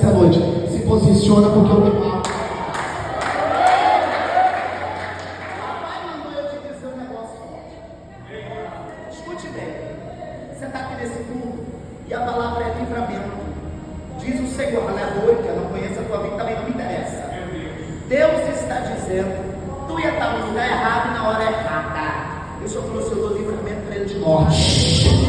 nessa noite. Se posiciona porque eu me falo. Papai mandou eu te dizer um negócio forte. Escute bem. Você está aqui nesse culto e a palavra é livramento. Diz o Senhor, aleluia, que eu não conheço a tua vida, também não me interessa. Deus está dizendo, tu ia estar no lugar errado e na hora errada. Eu só trouxe o livramento para ele de morte.